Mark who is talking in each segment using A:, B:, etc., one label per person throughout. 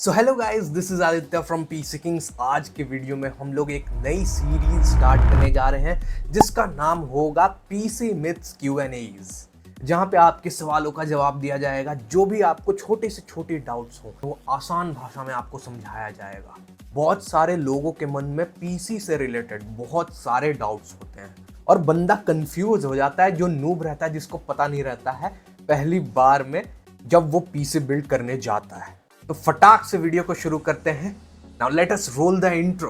A: So hello guys, this is Aditya from PC Kings. आज के video में हम लोग एक नई सीरीज स्टार्ट करने जा रहे हैं जिसका नाम होगा पीसी मिथ्स Q&As, जहां पे आपके सवालों का जवाब दिया जाएगा। जो भी आपको छोटे से छोटे डाउट्स हो वो आसान भाषा में आपको समझाया जाएगा। बहुत सारे लोगों के मन में पीसी से रिलेटेड बहुत सारे डाउट्स होते हैं और बंदा कंफ्यूज हो जाता है, जो नूब रहता है, जिसको पता नहीं रहता है पहली बार में जब वो पीसी बिल्ड करने जाता है। तो फटाक से वीडियो को शुरू करते हैं। Now let us roll the intro.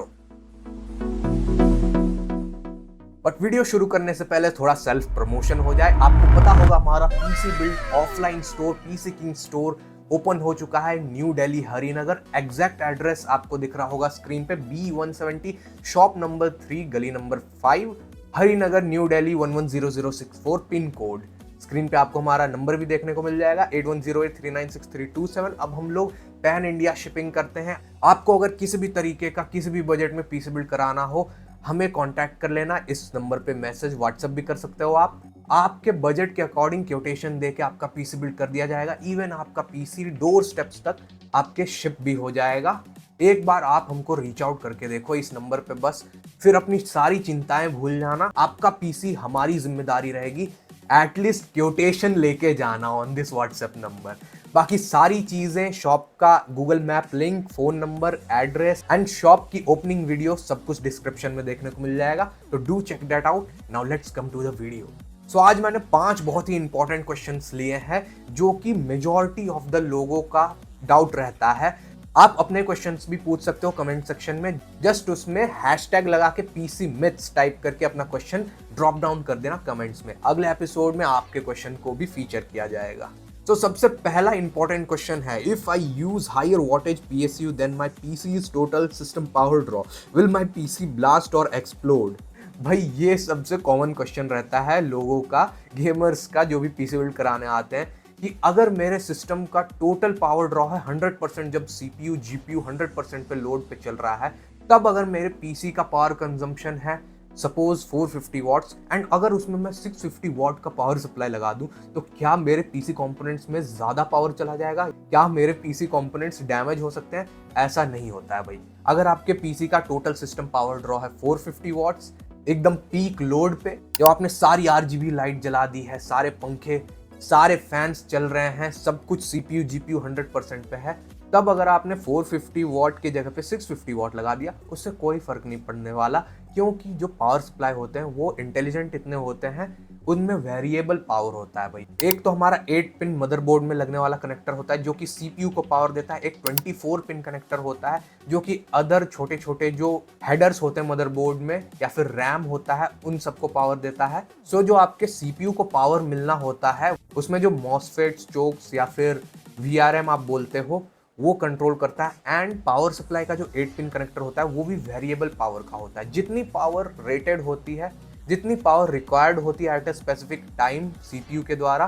A: But video शुरू करने से पहले थोड़ा सेल्फ प्रमोशन हो जाए। आपको पता होगा हमारा PC build offline store PC king store open हो चुका है new Delhi Harinagar. Exact address आपको दिख रहा होगा स्क्रीन पे, B170 शॉप नंबर 3 गली number 5 Harinagar new Delhi 110064 pin code. Screen पे आपको हमारा नंबर भी देखने को मिल जाएगा 8108396327। अब हम लोग पैन इंडिया शिपिंग करते हैं। आपको अगर किसी भी तरीके का किसी भी बजट में पीसी बिल्ड कराना हो, हमें कांटेक्ट कर लेना। इस नंबर पे मैसेज व्हाट्सएप भी कर सकते हो आप। आपके बजट के अकॉर्डिंग क्योटेशन देके आपका पीसी बिल्ड कर दिया जाएगा। इवन आपका पीसी डोर स्टेप्स तक आपके शिप भी हो जाएगा। एक बार आप हमको रीच आउट करके देखो इस नंबर पे बस, फिर अपनी सारी चिंताएं भूल जाना। आपका पीसी हमारी जिम्मेदारी रहेगी। एटलीस्ट क्योटेशन लेके जाना ऑन दिस व्हाट्सएप नंबर। बाकी सारी चीजें, शॉप का Google map link, phone number, address and shop की ओपनिंग वीडियो सब कुछ डिस्क्रिप्शन में देखने को मिल जाएगा। तो do check that out. Now let's come to the video. So आज मैंने 5 बहुत ही इंपॉर्टेंट क्वेश्चंस लिए हैं जो कि मेजॉरिटी ऑफ द लोगों का डाउट रहता है। आप अपने क्वेश्चंस भी पूछ सकते हो कमेंट सेक्शन में। जस्ट उसमें हैशटैग लगा के पीसी मिथ्स टाइप करके अपना क्वेश्चन ड्रॉप डाउन कर देना कमेंट्स में। अगले एपिसोड में आपके क्वेश्चन को भी फीचर किया जाएगा। तो सबसे पहला इंपॉर्टेंट क्वेश्चन है, if I use higher wattage PSU then my PC is total system power draw, will my PC blast और एक्सप्लोड? भाई ये सबसे कॉमन क्वेश्चन रहता है लोगों का, गेमर्स का, जो भी पीसी बिल्ड कराने आते हैं, कि अगर मेरे सिस्टम का टोटल पावर ड्रॉ है 100%, जब CPU GPU 100% पे लोड पे चल रहा है, तब अगर मेरे पीसी का पावर कंजम्पशन है सपोज 450 वॉट्स एंड अगर उसमें मैं 650 वॉट का पावर सप्लाई लगा दूं, तो क्या मेरे पीसी कंपोनेंट्स में ज़्यादा पावर चला जाएगा? क्या मेरे पीसी कंपोनेंट्स डैमेज हो सकते हैं? ऐसा नहीं होता है भाई। अगर आपके पीसी का टोटल सिस्टम पावर ड्रॉ है 450 वॉट्स, एकदम पीक लोड पे, जब आपने सारी RGB लाइट जला दी है, सारे पंखे सारे फैंस चल रहे हैं, सब कुछ CPU GPU 100% पे है, तब अगर आपने 450 वॉट की जगह पे 650 वॉट लगा दिया, उससे कोई फर्क नहीं पड़ने वाला। क्योंकि जो पावर सप्लाई होते हैं वो इंटेलिजेंट इतने होते हैं, उनमें वेरिएबल पावर होता है भाई। एक तो हमारा 8 पिन मदरबोर्ड में लगने वाला कनेक्टर होता है जो कि CPU को पावर देता है। एक 24 पिन कनेक्टर होता है जो कि अदर छोटे छोटे जो हेडर्स होते हैं मदरबोर्ड में या फिर रैम होता है, उन सबको पावर देता है। सो जो आपके CPU को पावर मिलना होता है उसमें जो मॉसफेट्स, चोक्स या फिर VRM आप बोलते हो, वो कंट्रोल करता है। एंड पावर सप्लाई का जो 8 पिन कनेक्टर होता है वो भी वेरिएबल पावर का होता है। जितनी पावर रेटेड होती है, जितनी पावर रिक्वायर्ड होती है at a specific time CPU के द्वारा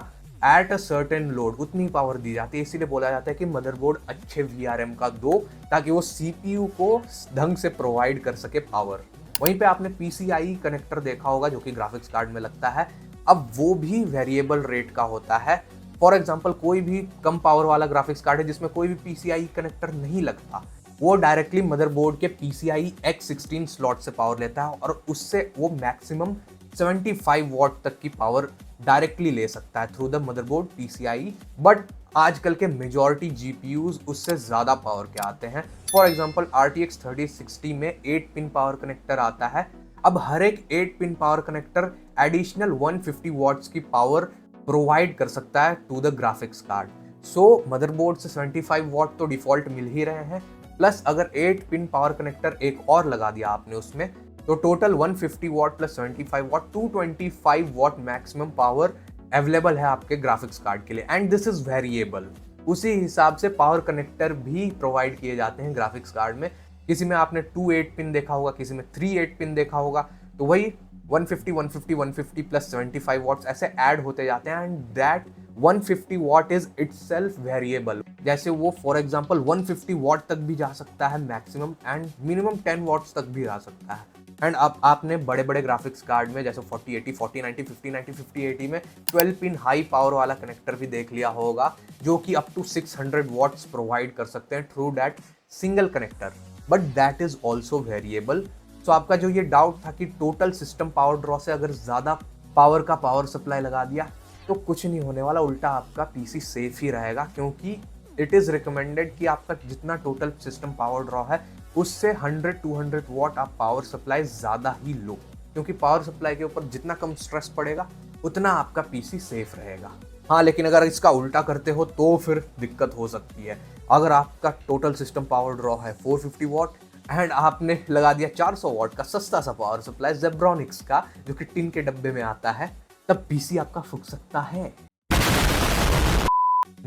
A: एट अ सर्टेन लोड, उतनी पावर दी जाती है। इसीलिए बोला जाता है कि मदरबोर्ड अच्छे VRM का दो, ताकि वो CPU को ढंग से प्रोवाइड कर सके पावर। वहीं पे आपने PCIe कनेक्टर देखा होगा जो कि ग्राफिक्स कार्ड में लगता है। अब वो भी वेरिएबल रेट का होता है। फॉर एग्जाम्पल, कोई भी कम पावर वाला ग्राफिक्स कार्ड है जिसमें कोई भी PCIe कनेक्टर नहीं लगता, वो डायरेक्टली मदरबोर्ड के PCIe X16 स्लॉट से पावर लेता है और उससे वो मैक्सिमम 75 वॉट तक की पावर डायरेक्टली ले सकता है through the motherboard PCIe। But आजकल के मेजॉरिटी GPUs उससे ज़्यादा पावर के आते हैं। फॉर एग्जाम्पल RTX 3060 में 8 पिन पावर कनेक्टर आता है। अब हर एक 8 pin power connector additional 150 watts की पावर प्रोवाइड कर सकता है to the graphics card. So motherboard से 75 वॉट तो डिफॉल्ट मिल ही रहे हैं, प्लस अगर 8 पिन पावर कनेक्टर एक और लगा दिया आपने उसमें, तो total 150 what plus 75 what 225 what maximum power available है आपके ग्राफिक्स कार्ड के लिए। And this is variable. उसी हिसाब से पावर कनेक्टर भी प्रोवाइड किए जाते हैं ग्राफिक्स कार्ड में। किसी में आपने 2 8 पिन देखा होगा, किसी में 3 8 पिन देखा होगा, तो वही 150 150 150 प्लस 75 वॉट्स ऐसे ऐड होते जाते हैं। And that 150 what is itself variable. जैसे वो फॉर एग्जांपल 150 वॉट तक भी जा सकता है मैक्सिमम, एंड मिनिमम 10 वॉट्स तक भी जा सकता है। एंड अब आपने बड़े बड़े ग्राफिक्स कार्ड में जैसे 4080, 4090, 5090, 5080 में 12 पिन हाई पावर वाला कनेक्टर भी देख लिया होगा, जो कि अप टू 600 वॉट्स प्रोवाइड कर सकते हैं through that single connector, but that is also variable. So आपका जो ये डाउट था कि टोटल सिस्टम पावर ड्रॉ से अगर ज़्यादा पावर का पावर सप्लाई लगा दिया तो कुछ नहीं होने वाला, उल्टा आपका पीसी सेफ ही रहेगा, क्योंकि इट इज़ रिकमेंडेड कि आपका जितना टोटल सिस्टम पावर ड्रॉ है उससे 100-200 वॉट आप पावर सप्लाई ज़्यादा ही लो, क्योंकि पावर सप्लाई के ऊपर जितना कम स्ट्रेस पड़ेगा उतना आपका पीसी सेफ रहेगा। हाँ, लेकिन अगर इसका उल्टा करते हो तो फिर दिक्कत हो सकती है। अगर आपका टोटल सिस्टम पावर ड्रॉ है 450 वॉट एंड आपने लगा दिया 400 वॉट का सस्ता सा पावर सप्लाई जेब्रॉनिक्स का, जो कि टिन के डब्बे में आता है, तब पीसी आपका फूक सकता है।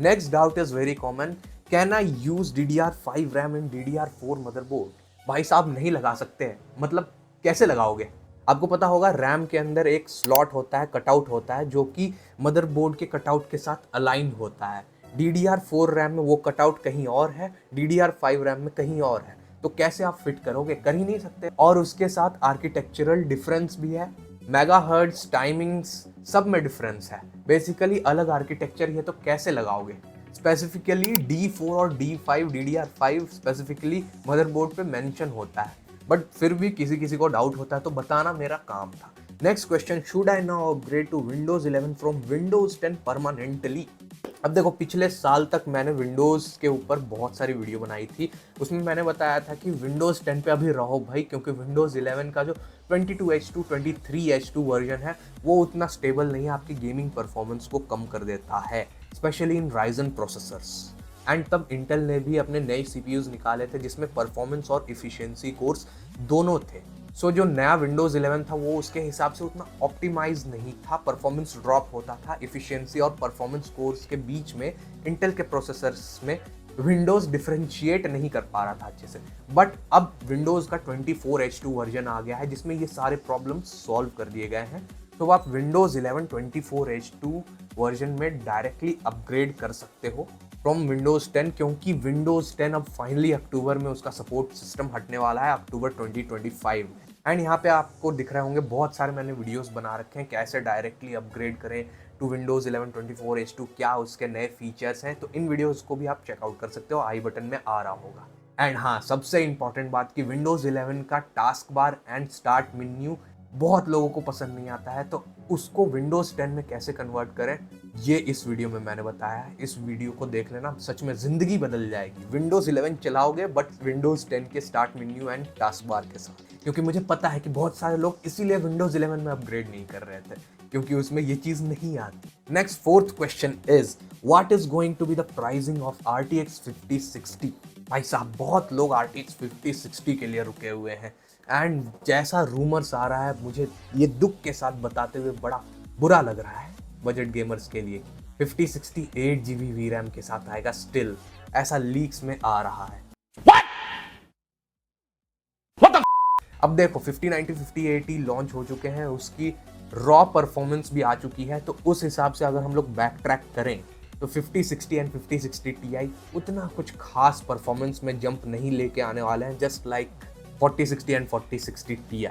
A: Next doubt is very common, can I use DDR5 RAM in DDR4 motherboard? भाई साहब नहीं लगा सकते हैं, मतलब कैसे लगाओगे? आपको पता होगा रैम के अंदर एक स्लॉट होता है, कटआउट होता है, जो कि मदरबोर्ड के कटआउट के साथ अलाइन होता है। DDR4 रैम में वो कटआउट कहीं और है, DDR5 रैम में कहीं और है, तो कैसे आप फिट करोगे? कर ही नहीं सकते। और उसके साथ आर्किटेक्चरल डिफरेंस भी है, मेगाहर्ट्ज, टाइमिंग्स, सब में डिफरेंस है। बेसिकली अलग आर्किटेक्चर है, तो कैसे लगाओगे? स्पेसिफिकली D4 और D5, DDR5 स्पेसिफिकली मदरबोर्ड पे मेंशन होता है, बट फिर भी किसी को डाउट होता है तो बताना मेरा काम था। Next question, should I now upgrade to Windows 11 from Windows 10 permanently? अब देखो, पिछले साल तक मैंने विंडोज़ के ऊपर बहुत सारी वीडियो बनाई थी, उसमें मैंने बताया था कि विंडोज़ 10 पे अभी रहो भाई, क्योंकि विंडोज़ 11 का जो 22H2, 23H2 वर्जन है वो उतना स्टेबल नहीं है, आपकी गेमिंग परफॉर्मेंस को कम कर देता है, specially in Ryzen processors. And तब इंटेल ने भी अपने नए CPUs निकाले थे जिसमें परफॉर्मेंस और इफिशिएंसी कोर्स दोनों थे। सो जो नया विंडोज़ 11 था वो उसके हिसाब से उतना ऑप्टिमाइज नहीं था, परफॉर्मेंस ड्रॉप होता था, इफिशिएंसी और परफॉर्मेंस कोर्स के बीच में इंटेल के प्रोसेसर्स में विंडोज़ डिफरेंशिएट नहीं कर पा रहा था अच्छे से। बट अब विंडोज़ का 24H2 वर्जन आ गया है जिसमें ये सारे प्रॉब्लम्स सॉल्व कर दिए गए हैं, तो आप विंडोज़ 11 24H2 वर्जन में डायरेक्टली अपग्रेड कर सकते हो फ्रॉम विंडोज़ 10, क्योंकि विंडोज़ 10 अब फाइनली अक्टूबर में उसका सपोर्ट सिस्टम हटने वाला है, अक्टूबर 2025 में। एंड यहाँ पे आपको दिख रहे होंगे बहुत सारे मैंने वीडियोस बना रखे हैं कैसे डायरेक्टली अपग्रेड करें टू विंडोज़ 11 24H2, क्या उसके नए फीचर्स हैं, तो इन वीडियोस को भी आप चेकआउट कर सकते हो, आई बटन में आ रहा होगा। एंड हाँ, सबसे इंपॉर्टेंट बात कि विंडोज़ 11 का task bar and start menu बहुत लोगों को पसंद नहीं आता है, तो उसको विंडोज़ 10 में कैसे कन्वर्ट करें ये इस वीडियो में मैंने बताया है। इस वीडियो को देख लेना, सच में ज़िंदगी बदल जाएगी। विंडोज़ 11 चलाओगे बट विंडोज़ 10 के start menu and task bar के साथ, क्योंकि मुझे पता है कि बहुत सारे लोग इसीलिए विंडोज़ 11 में अपग्रेड नहीं कर रहे थे, क्योंकि उसमें ये चीज़ नहीं आती। Next fourth question is, what is going to be the pricing of RTX 5060? भाई साहब, बहुत लोग RTX 5060 के लिए रुके हुए हैं, एंड जैसा रूमर्स आ रहा है मुझे ये दुख के साथ बताते हुए बड़ा बुरा लग रहा है बजट गेमर्स के लिए। 5060 8GB VRAM के साथ आएगा स्टिल, ऐसा लीक्स में आ रहा है। अब देखो 5090 5080 लॉन्च हो चुके हैं, उसकी रॉ परफॉर्मेंस भी आ चुकी है, तो उस हिसाब से अगर हम लोग बैक ट्रैक करें तो 5060 एंड 5060 Ti उतना कुछ खास परफॉर्मेंस में जंप नहीं लेके आने वाले हैं, जस्ट लाइक 4060 एंड 4060 Ti।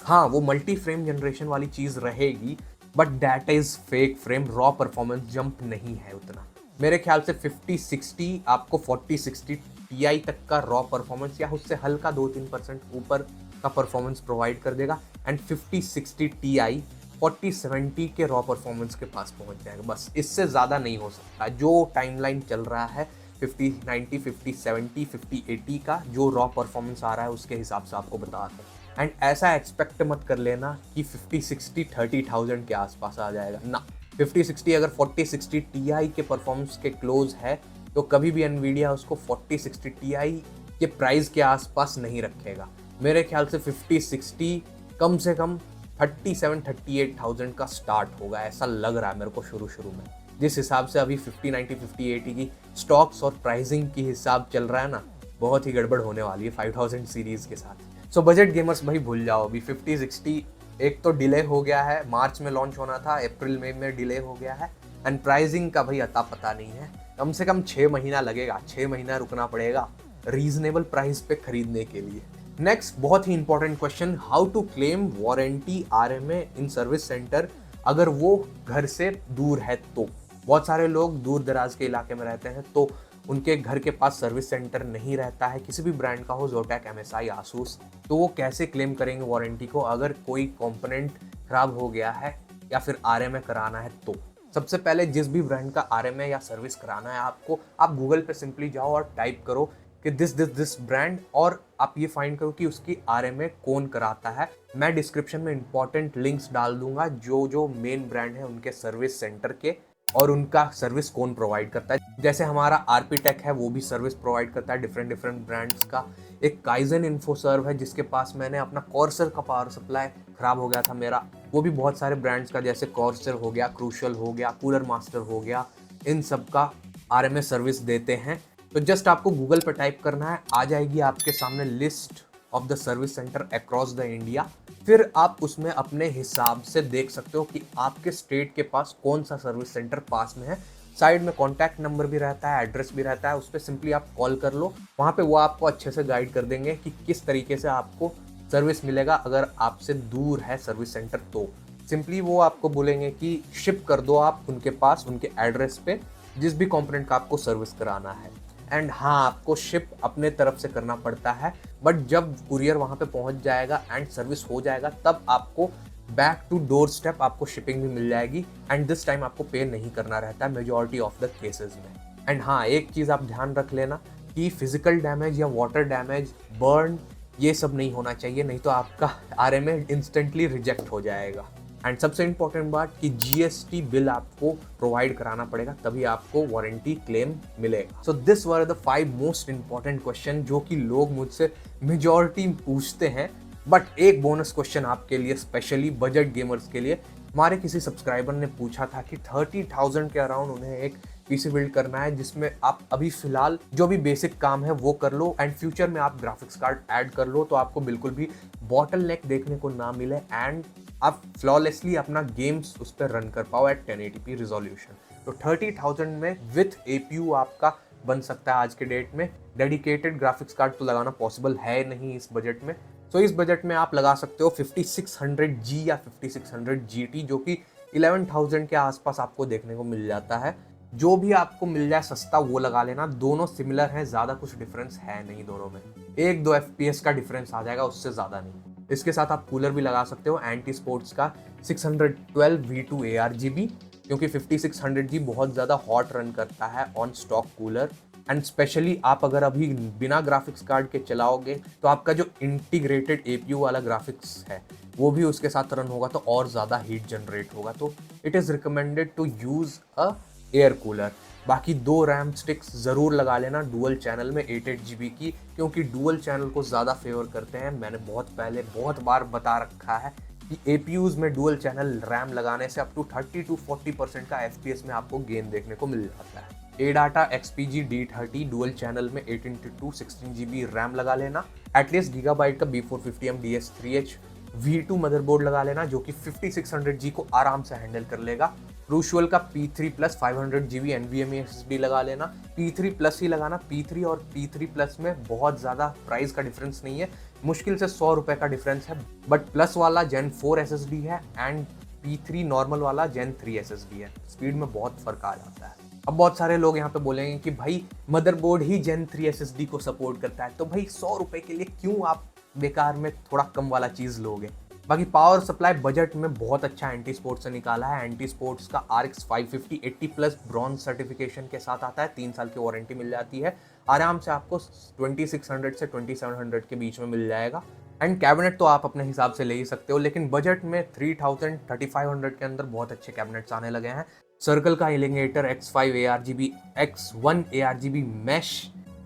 A: हाँ, वो मल्टी फ्रेम जनरेशन वाली चीज़ रहेगी, but that is fake frame, raw performance jump नहीं है उतना। मेरे ख्याल से 5060 आपको 4060 Ti तक का रॉ परफॉर्मेंस या उससे हल्का 2-3% ऊपर का परफॉर्मेंस प्रोवाइड कर देगा, एंड 5060 Ti 4070 के रॉ परफॉर्मेंस के पास पहुंच जाएगा, बस इससे ज़्यादा नहीं हो सकता। जो टाइमलाइन चल रहा है 5090 5070 5080 का जो रॉ परफॉर्मेंस आ रहा है उसके हिसाब से आपको बता रहा हूँ। एंड ऐसा एक्सपेक्ट मत कर लेना कि 5060 30,000 के आसपास आ जाएगा ना। 5060 अगर 4060 Ti के परफॉर्मेंस के क्लोज है तो कभी भी एनवीडिया उसको 4060 Ti के प्राइस के आसपास नहीं रखेगा। मेरे ख्याल से 5060 कम से कम 37-38,000 का स्टार्ट होगा, ऐसा लग रहा है मेरे को शुरू में। जिस हिसाब से अभी 5090 5080 की स्टॉक्स और प्राइसिंग की हिसाब चल रहा है ना, बहुत ही गड़बड़ होने वाली है 5000 सीरीज़ के साथ। सो बजट गेमर्स भाई भूल जाओ, अभी 5060 एक तो डिले हो गया है, मार्च में लॉन्च होना था, अप्रैल मई में डिले हो गया है, एंड प्राइसिंग का भाई अता पता नहीं है। कम से कम 6 महीना लगेगा, 6 महीना रुकना पड़ेगा रीजनेबल प्राइस पे खरीदने के लिए। नेक्स्ट बहुत ही important question, how to claim warranty RMA in service center अगर वो घर से दूर है तो। बहुत सारे लोग दूर दराज के इलाके में रहते हैं तो उनके घर के पास सर्विस सेंटर नहीं रहता है, किसी भी ब्रांड का हो, जोटैक, एमएसआई, आसूस, तो वो कैसे क्लेम करेंगे वारंटी को अगर कोई कंपोनेंट खराब हो गया है या फिर आरएमए कराना है तो। सबसे पहले जिस भी ब्रांड का आरएमए या सर्विस कराना है आपको, आप गूगल पे सिंपली जाओ और टाइप करो कि दिस ब्रांड, और आप ये फाइंड करो कि उसकी आरएमए कौन कराता है। मैं डिस्क्रिप्शन में इंपॉर्टेंट लिंक्स डाल दूंगा जो जो मेन ब्रांड है उनके सर्विस सेंटर के, और उनका सर्विस कौन प्रोवाइड करता है। जैसे हमारा आरपी टेक है, वो भी सर्विस प्रोवाइड करता है डिफरेंट ब्रांड्स का। एक काइजन इन्फोसर्व है जिसके पास मैंने अपना कॉर्सर का पावर सप्लाई खराब हो गया था मेरा, वो भी बहुत सारे ब्रांड्स का, जैसे कॉर्सर हो गया, क्रूशल हो गया, कूलर मास्टर हो गया, इन सब का आरएमए सर्विस देते हैं। तो जस्ट आपको गूगल पर टाइप करना है, आ जाएगी आपके सामने list of the service centre across the India. फिर आप उसमें अपने हिसाब से देख सकते हो कि आपके स्टेट के पास कौन सा सर्विस सेंटर पास में है। साइड में कॉन्टैक्ट नंबर भी रहता है, एड्रेस भी रहता है, उस पर सिंपली आप कॉल कर लो, वहाँ पे वो आपको अच्छे से गाइड कर देंगे कि किस तरीके से आपको सर्विस मिलेगा अगर आपसे दूर है सर्विस सेंटर तो। सिंपली वो आपको बोलेंगे कि शिप कर दो आप उनके पास, उनके एड्रेस पे, जिस भी कंपोनेंट का आपको सर्विस कराना है। एंड हाँ, आपको शिप अपने तरफ से करना पड़ता है, बट जब कुरियर वहाँ पे पहुँच जाएगा एंड सर्विस हो जाएगा तब आपको बैक टू डोर स्टेप आपको शिपिंग भी मिल जाएगी, एंड दिस टाइम आपको पे नहीं करना रहता है मेजॉरिटी ऑफ द केसेस में। एंड हाँ, एक चीज़ आप ध्यान रख लेना कि फिजिकल डैमेज या वाटर डैमेज, बर्न, ये सब नहीं होना चाहिए, नहीं तो आपका आरएमए इंस्टेंटली रिजेक्ट हो जाएगा। एंड सबसे इंपॉर्टेंट बात कि जीएसटी बिल आपको प्रोवाइड कराना पड़ेगा, तभी आपको वारंटी क्लेम मिलेगा। So this were the 5 most important question जो कि लोग मुझसे मेजॉरिटी पूछते हैं। बट एक बोनस क्वेश्चन आपके लिए, स्पेशली बजट गेमर्स के लिए। हमारे किसी सब्सक्राइबर ने पूछा था कि 30,000 के अराउंड उन्हें एक पीसी बिल्ड करना है जिसमें आप अभी फिलहाल जो भी बेसिक काम है वो कर लो एंड फ्यूचर में आप ग्राफिक्स कार्ड ऐड कर लो, तो आपको बिल्कुल भी बॉटल नेक देखने को ना मिले एंड आप फ्लॉलेसली अपना गेम्स उस पर रन कर पाओ एट 1080p रिजोल्यूशन। तो 30,000 में विथ एपीयू आपका बन सकता है आज के डेट में। डेडिकेटेड ग्राफिक्स कार्ड तो लगाना पॉसिबल है नहीं इस बजट में, तो इस बजट में आप लगा सकते हो 5600G या 5600GT, जो कि 11,000 के आसपास आपको देखने को मिल जाता है। जो भी आपको मिल जाए सस्ता वो लगा लेना, दोनों सिमिलर हैं, ज़्यादा कुछ डिफरेंस है नहीं दोनों में, 1-2 FPS का डिफरेंस आ जाएगा, उससे ज़्यादा नहीं। इसके साथ आप कूलर भी लगा सकते हो एंटी स्पोर्ट्स का 612 V2 ARGB, क्योंकि 5600G बहुत ज़्यादा हॉट रन करता है on stock cooler. And specially आप अगर अभी बिना ग्राफिक्स कार्ड के चलाओगे तो आपका जो इंटीग्रेटेड एपीयू वाला ग्राफिक्स है वो भी उसके साथ रन होगा तो और ज़्यादा हीट जनरेट होगा, तो it is recommended to use a air cooler. बाकी 2 रैम स्टिक्स ज़रूर लगा लेना डुअल चैनल में 8GB की, क्योंकि डुअल चैनल को ज़्यादा फेवर करते हैं। मैंने बहुत पहले बहुत बार बता रखा है कि एपीयूज में डुअल चैनल रैम लगाने से अप टू 30 to 40% का FPS में आपको गेन देखने को मिल जाता है। ADATA XPG D30 dual channel में 18x2 16GB रैम लगा लेना। एटलीस्ट गीगाबाइट का B450M DS3H V2 मदरबोर्ड लगा लेना जो कि 5600G को आराम से हैंडल कर लेगा। क्रूशल का P3 Plus 500GB NVMe SSD लगा लेना। P3 Plus ही लगाना, P3 और P3 Plus में बहुत ज़्यादा प्राइस का डिफरेंस नहीं है, मुश्किल से 100 रुपये का डिफरेंस है, बट प्लस वाला Gen 4 SSD है एंड P3 नॉर्मल वाला Gen 3 SSD है, स्पीड में बहुत फर्क आ जाता है। अब बहुत सारे लोग यहाँ पे बोलेंगे कि भाई मदरबोर्ड ही Gen 3 SSD को सपोर्ट करता है, तो भाई 100 रुपये के लिए क्यों आप बेकार में थोड़ा कम वाला चीज़ लोगे। बाकी पावर सप्लाई बजट में बहुत अच्छा एंटी स्पोर्ट्स से निकाला है। एंटी स्पोर्ट्स का RX 550 80+ ब्रॉन्ज सर्टिफिकेशन के साथ आता है, 3 साल की वारंटी मिल जाती है, आराम से आपको 2600 से 2700 के बीच में मिल जाएगा। एंड कैबिनेट तो आप अपने हिसाब से ले ही सकते हो, लेकिन बजट में 3000 3500 के अंदर बहुत अच्छे कैबिनेट्स आने लगे हैं। सर्कल का एलिंगेटर X5 ARGB X1 ARGB mesh,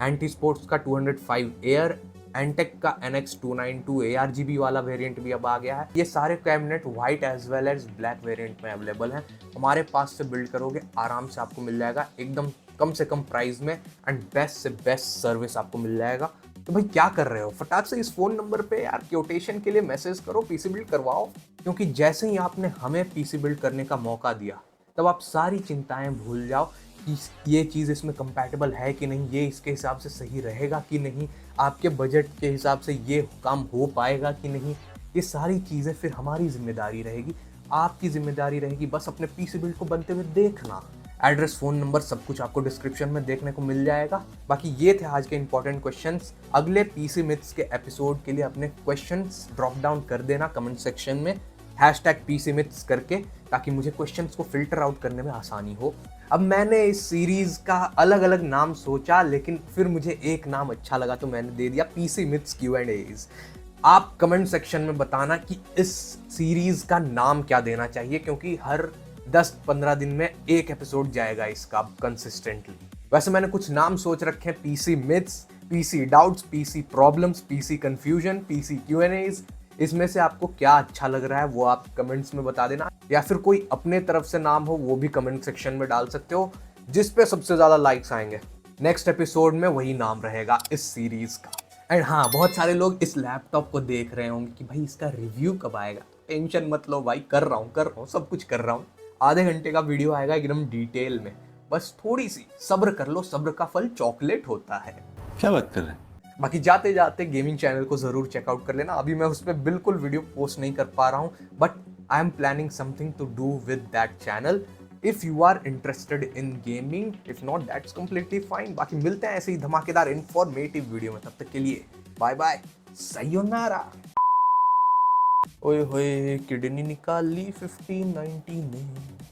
A: Ant Esports का 205 एयर, एंटेक का NX292 ARGB वाला वेरिएंट भी अब आ गया है। ये सारे cabinet white as well as black variant में अवेलेबल हैं। हमारे पास से बिल्ड करोगे आराम से आपको मिल जाएगा एकदम कम से कम प्राइस में एंड बेस्ट से बेस्ट सर्विस आपको मिल जाएगा। तो भाई क्या कर रहे हो, फटाक से इस फोन नंबर पे यार क्योटेशन के लिए मैसेज करो, पीसी बिल्ड करवाओ, क्योंकि जैसे ही आपने हमें पीसी बिल्ड करने का मौका दिया तब आप सारी चिंताएं भूल जाओ कि ये चीज़ इसमें कंपैटिबल है कि नहीं, ये इसके हिसाब से सही रहेगा कि नहीं, आपके बजट के हिसाब से ये काम हो पाएगा कि नहीं, ये सारी चीज़ें फिर हमारी जिम्मेदारी रहेगी। आपकी जिम्मेदारी रहेगी बस अपने पीसी बिल्ड को बनते हुए देखना। एड्रेस, फ़ोन नंबर सब कुछ आपको डिस्क्रिप्शन में देखने को मिल जाएगा। बाकी ये थे आज के इंपॉर्टेंट क्वेश्चंस। अगले पीसी मिथ्स के एपिसोड के लिए अपने क्वेश्चंस ड्रॉप डाउन कर देना कमेंट सेक्शन में #PCMyths करके, ताकि मुझे क्वेश्चंस को फिल्टर आउट करने में आसानी हो। अब मैंने इस सीरीज़ का अलग अलग नाम सोचा, लेकिन फिर मुझे एक नाम अच्छा लगा तो मैंने दे दिया पीसी मिथ्स Q&As। आप कमेंट सेक्शन में बताना कि इस सीरीज़ का नाम क्या देना चाहिए, क्योंकि हर 10-15 दिन में एक एपिसोड जाएगा इसका कंसिस्टेंटली। वैसे मैंने कुछ नाम सोच रखे हैं: PC myths, PC doubts, PC problems, PC confusion, PC Q&As। इसमें से आपको क्या अच्छा लग रहा है वो आप कमेंट्स में बता देना, या फिर कोई अपने तरफ से नाम हो वो भी कमेंट सेक्शन में डाल सकते हो, जिस पे सबसे ज़्यादा लाइक्स आएंगे नेक्स्ट एपिसोड में वही नाम रहेगा इस सीरीज़ का। एंड हाँ, बहुत सारे लोग इस लैपटॉप को देख रहे होंगे कि भाई इसका रिव्यू कब आएगा। टेंशन मत लो भाई, कर रहा हूँ, सब कुछ कर रहा हूँ। आधे घंटे का वीडियो आएगा एकदम डिटेल में, बस थोड़ी सी सब्र कर लो, सब्र का फल चॉकलेट होता है।
B: क्या बात कर रहे हैं?
A: बाकी जाते जाते गेमिंग चैनल को जरूर चेकआउट कर लेना। अभी मैं उस पर बिल्कुल वीडियो पोस्ट नहीं कर पा रहा हूँ, but I am planning something to do with that channel. If you are interested in gaming, if not that's completely fine. बाकी मिलते हैं ऐसे ही धमाकेदार इंफॉर्मेटिव वीडियो में, तब तक के लिए बाय बाय, सायोनारा। ओए होए, किडनी निकाली 1590 में।